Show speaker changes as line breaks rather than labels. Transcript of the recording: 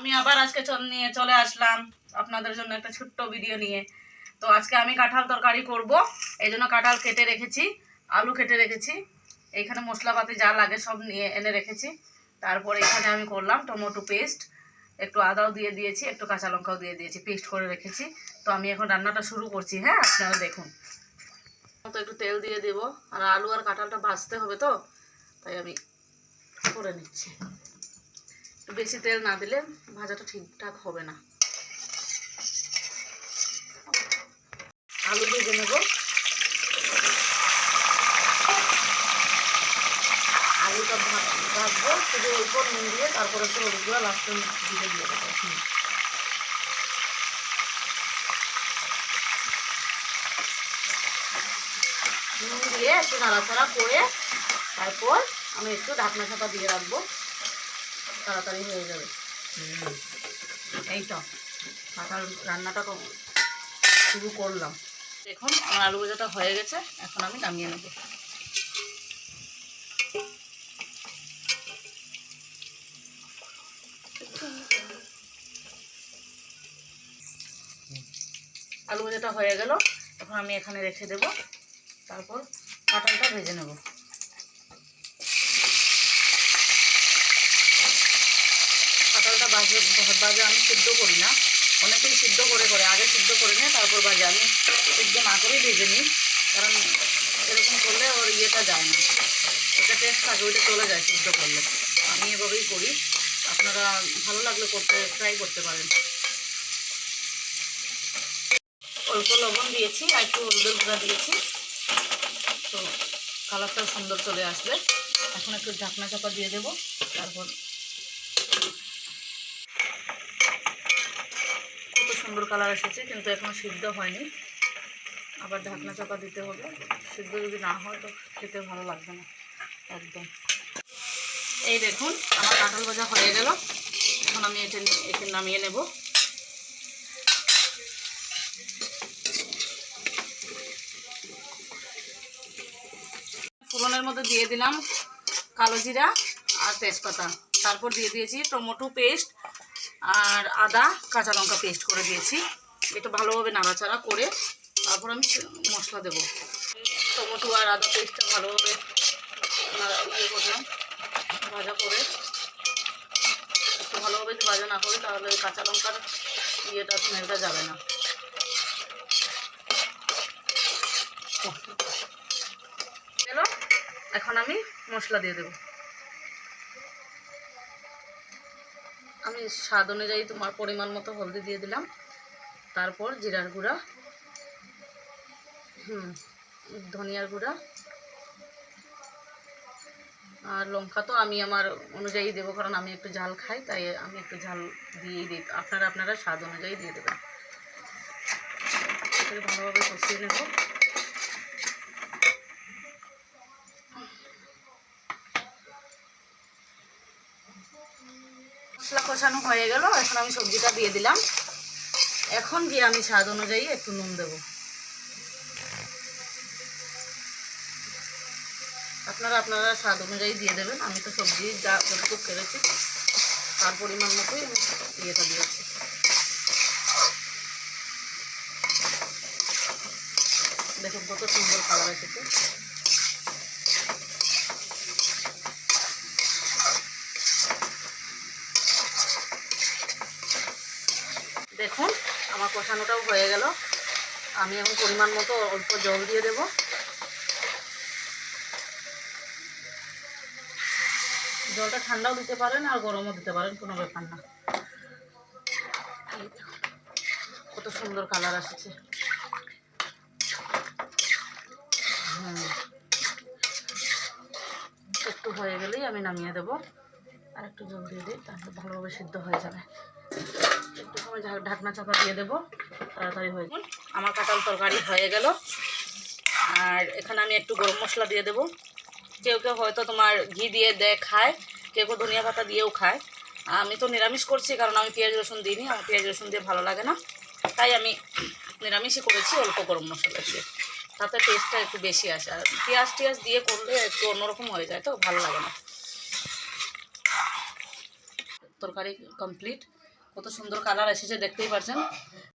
আমি আবার আজকে নিয়ে চলে আসলাম আপনাদের জন্য একটা ছোট্ট ভিডিও নিয়ে। তো আজকে আমি কাঁঠাল তরকারি করব, এই জন্য কাঁঠাল কেটে রেখেছি, আলু কেটে রেখেছি, এইখানে মশলাপাতি যা লাগে সব নিয়ে এনে রেখেছি। তারপর এখানে আমি করলাম টমেটো পেস্ট, একটু আদাও দিয়ে দিয়েছি, একটু কাঁচা লঙ্কাও দিয়ে দিয়েছি, পেস্ট করে রেখেছি। তো আমি এখন রান্নাটা শুরু করছি। হ্যাঁ, আপনারা দেখুন। তো একটু তেল দিয়ে দেব, আর আলু আর কাঁঠালটা ভাজতে হবে, তো তাই আমি করে নিচ্ছি। বেশি তেল না দিলে ভাজাটা ঠিকঠাক হবে না। আলু ভেজে নেব, আলুটা ভাজবো শুধু অল্প নুন দিয়ে, তারপরে একটু হলুদ গুঁড়া লাস্টে দিয়ে দেবো। নুন দিয়ে একটু নাড়াচাড়া করে তারপর আমি একটু ঢাকনা চাপা দিয়ে রাখবো, তাড়াতাড়ি হয়ে যাবে। এই তো কাঁঠাল রান্নাটা শুরু করলাম। দেখুন আমার আলু ভাজাটা হয়ে গেছে, এখন আমি নামিয়ে নেব। আলু ভাজাটা হয়ে গেল, এখন আমি এখানে রেখে দেব, তারপর কাঁঠালটা ভেজে নেব। কাঁঠালটা বাজে আমি সিদ্ধ করি না, অনেকেই সিদ্ধ করে আগে সিদ্ধ করে নিয়ে তারপর বাজে। আমি সিদ্ধ না করেই ভেজে নিই, কারণ এরকম করলে ওর ইয়েটা যায় না, ওটা টেস্ট থাকে, ওইটা চলে যায় সিদ্ধ করলে। আমি এভাবেই করি, আপনারা ভালো লাগলে ট্রাই করতে পারেন। অল্প লবণ দিয়েছি আর একটু হলুদের গুঁড়া দিয়েছি, তো কালারটাও সুন্দর চলে আসবে। এখন একটু ঢাকনা চাপা দিয়ে দেব, তারপর কত সুন্দর কালার এসেছে, কিন্তু এখনো সিদ্ধ হয়নি, আবার ঢাকনা চাপা দিতে হবে। সিদ্ধ যদি না হয় তো খেতে ভালো লাগবে না একদম। এই দেখুন আমার কাঁঠাল ভাজা হয়ে গেল, এখন আমি একে নামিয়ে নেব। ফোড়নের মধ্যে দিয়ে দিলাম কালো জিরা আর তেজপাতা, তারপর দিয়ে দিয়েছি টমেটো পেস্ট আর আদা কাঁচা লঙ্কা পেস্ট করে দিয়েছি। এটা ভালোভাবে নাড়াচাড়া করে তারপর আমি মশলা দেব। টমেটো আর আদা পেস্টটা ভালোভাবে ইয়ে করলাম, ভাজা করে। একটু ভালোভাবে যদি ভাজা না করি তাহলে ওই কাঁচা লঙ্কার ইয়েটা স্মেলটা যাবে না। চলো এখন আমি মশলা দিয়ে দেব। আমি স্বাদ অনুযায়ী তোমার পরিমাণ মতো হলদি দিয়ে দিলাম, তারপর জিরার গুঁড়া, ধনিয়ার গুঁড়া, আর লঙ্কা তো আমি আমার অনুযায়ী দেবো, কারণ আমি একটু ঝাল খাই, তাই আমি একটু ঝাল দিয়েই দিই। আপনারা স্বাদ অনুযায়ী দিয়ে দেবেন। ভালোভাবে কষিয়ে নেব। মশলা কষানো হয়ে গেল, এখন আমি সবজিটা দিয়ে দিলাম। এখন গিয়ে আমি স্বাদ অনুযায়ী একটু নুন দেব। আপনারা স্বাদ অনুযায়ী দিয়ে দেবেন। আমি তো সবজি যা যতটুকু কেটেছি তার পরিমাণ মতোই আমি ইয়েটা দিয়েছি। দেখুন কত সুন্দর কালার এসেছে। দেখুন আমার কষানোটাও হয়ে গেল, আমি এখন পরিমাণ মতো অল্প জল দিয়ে দেব। জলটা ঠান্ডাও দিতে পারেন আর গরমও দিতে পারেন, কোনো ব্যাপার না। কত সুন্দর কালার আসছে। একটু হয়ে গেলেই আমি নামিয়ে দেব, আর একটু জল দিয়ে দিই, তাহলে ভালোভাবে সিদ্ধ হয়ে যাবে। একটু সময় ঢাকনা চাপা দিয়ে দেবো, তাড়াতাড়ি হয়ে যাবে। আমার কাঁঠাল তরকারি হয়ে গেল, আর এখানে আমি একটু গরম মশলা দিয়ে দেবো। কেউ কেউ হয়তো তোমার ঘি দিয়ে খায়, কেউ কেউ ধনিয়া পাতা দিয়েও খায়। আমি তো নিরামিষ করছি, কারণ আমি পেঁয়াজ রসুন দিইনি, আমার পেঁয়াজ রসুন দিয়ে ভালো লাগে না, তাই আমি নিরামিষই করেছি অল্প গরম মশলা দিয়ে, তাতে টেস্টটা একটু বেশি আসে। আর পেঁয়াজ দিয়ে করলে একটু অন্যরকম হয়ে যায়, তো ভালো লাগে না। তরকারি কমপ্লিট, কত সুন্দর কালার এসেছে দেখতেই পাচ্ছেন।